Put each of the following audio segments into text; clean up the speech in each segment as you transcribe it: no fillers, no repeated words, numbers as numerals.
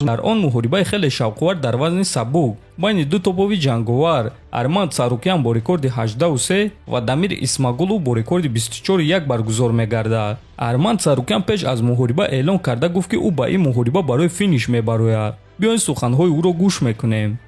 дар он муҳорибаи хеле шавқовар дар вазни сабук байни ду топови ҷанговар Арманд Сарукян бо рекорди 18-3 ва Дамир Исмагулов бо рекорди 24-1 баргузор мегардад. Арманд Сарукян пеш аз муҳориба эълон карда гуфт ки ӯ ба ин муҳориба барои финиш мебарояд. биёед суханҳои ӯро гӯш мекунем.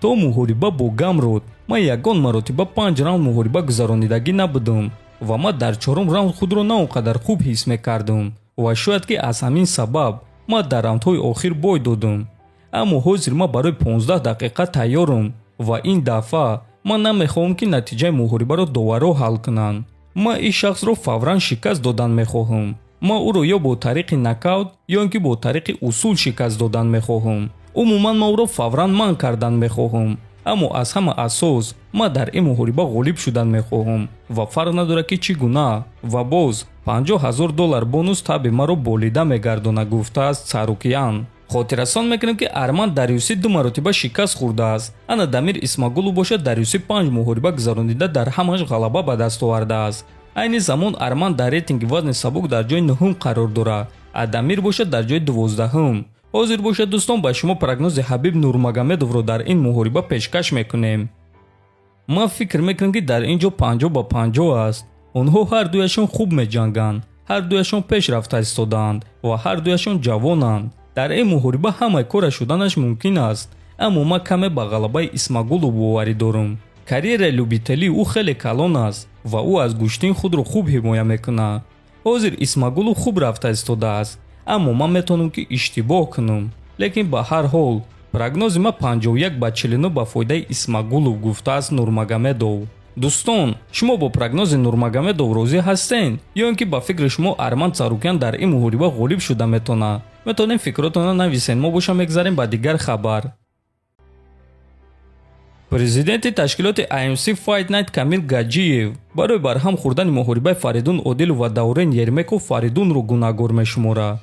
то муҳориба бо Гамрод ман ягон маротиба 5 раунд муҳориба гузаронидагӣ набудам ва ман дар чорум раунд худро на он қадар хуб ҳис мекардам ва шояд ки аз ҳамин сабаб ман дар раундҳои охир бой додам. аммо ҳозир ман барои 15 дақиқа тайёрам ва ин дафъа ман намехоҳам ки натиҷаи муҳорибаро доварҳо ҳал кунанд. ман ин шахсро фавран шикаст додан мехоҳам. ман ӯро ё бо тариқи нокаут ё ин ки бо тариқи усул шикаст додан мехоҳам. умуман ман ӯро фавран манъ кардан мехоҳам. аммо аз ҳама асос ман дар ин муҳориба ғолиб шудан мехоҳам ва фарқ надорад ки чӣ гуна ва боз $50,000 бонус таби маро болида мегардонад, гуфтааст Сарукян. хотиррасон мекунем ки Арманд Дарюсӣ 2 маротиба шикаст хӯрдааст. ана Дамир Исмагулов бошад Дарюсӣ 5 муҳориба гузаронида дар ҳамааш ғалаба ба даст овардааст. айни замон Арманд дар рейтинги вазни сабук дар ҷои 9 қарор дорад, а Дамир бошад дар ҷои 12. ҳозир бошад дӯстон ба шумо прогнози Ҳабиб Нурмагомедовро дар ин муҳориба пешкаш мекунем. ман фикр мекунам ки дар ин ҷо 50-50 аст. онҳо ҳар дуяшон хуб меҷанганд, ҳар дуяшон пешрафта истодаанд ва ҳар дуяшон ҷавонанд. дар ин муҳориба ҳамаи кора шуданаш мумкин аст, аммо ман каме ба ғалабаи Исмагулов боварӣ дорам. карьераи любителии ӯ хеле калон аст ва ӯ аз гӯштин худро хуб ҳимоя мекунад. ҳозир Исмагулов хуб рафта истодааст, аммо ман метавонам ки иштибоҳ кунам. лекин ба ҳар ҳол прогнози ман 51-49 ба фоидаи Исмагулов, гуфтааст Нурмагомедов. дӯстон, шумо бо прогнози Нурмагомедов розӣ ҳастен ё ин ки ба фикри шумо Арманд Сарукян дар ин муҳориба ғолиб шуда метавонад? метавонем фикротонро нависен. мо боша мегзарем ба дигар хабар. президенти ташкилоти IMC Fight Night Камил Гаджиев барои барҳам хӯрдани муҳорибаи Фаридун Одилов ва Даврен Ермеков Фаридунро гуноҳгор мешуморад.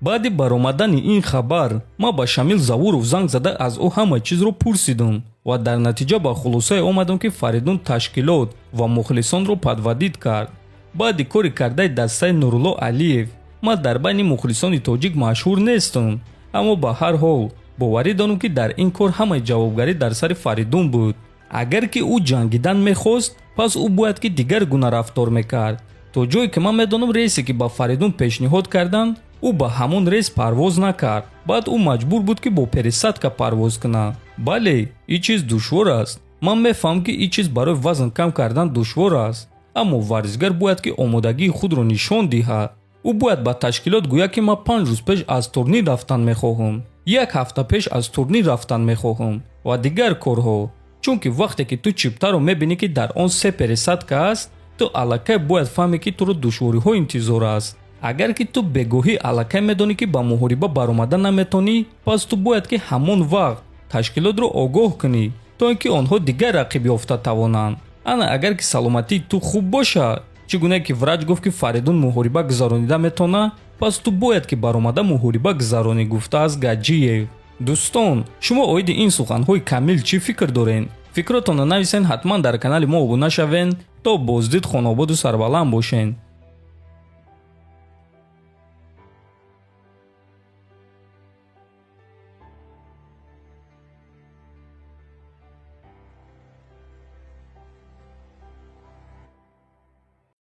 баъди баромадани ин хабар ман ба Шамил Завуров занг зада аз ӯ ҳама чизро пурсидам ва дар натиҷа ба хулосае омадам ки Фаридун ташкилот ва мухлисонро падвадид кард. баъди кори кардаи дастаи Нурулло Алиев ман дар байни мухлисони тоҷик машҳур нестам, аммо ба ҳар ҳол боварӣ дорам ки дар ин кор ҳамаи ҷавобгарӣ дар сари Фаридун буд. агар ки ӯ ҷангидан мехост, пас ӯ бояд ки дигар гуна рафтор мекард. то ҷое ки ман медонам рейсе ки ба Фаридун пешниҳод карданд, ӯ ба ҳамон рейс парвоз накард. баъд ӯ маҷбур буд ки бо пересадка парвоз кунад. бале, ин чиз душвор аст. ман мефаҳмам ки ин чиз барои вазн кам кардан душвор аст, аммо варзишгар бояд ки омодагии худро нишон диҳад. ӯ бояд ба ташкилот гӯяд ки ман 5 рӯз пеш аз турнир рафтан мехоҳам, 1 ҳафта пеш аз турнир рафтан мехоҳам ва дигар корҳо. чунки вақте ки ту чиптаро мебинӣ ки дар он 3 пересадка аст, ту аллакай бояд фаҳмӣ ки туро душвориҳо интизор аст. агар ки ту бегоҳӣ аллакай медонӣ ки ба муҳориба баромада наметонӣ, пас ту бояд ки ҳамон вақт ташкилотро огоҳ кунӣ, то ин ки онҳо дигар рақиб ёфта тавонанд. ана агар ки саломатии ту хуб бошад, чӣ гуне ки врач гуфт ки Фаридун муҳориба гузаронида метавонад, пас ту бояд ки баромада муҳориба гузаронӣ, гуфтааст Гаджиев. дӯстон, шумо оиди ин суханҳои Камил чӣ фикр доред? фикротонро нависен. ҳатман дар канали мо обуна шавен. то боздид хонободу сарбаланд бошен.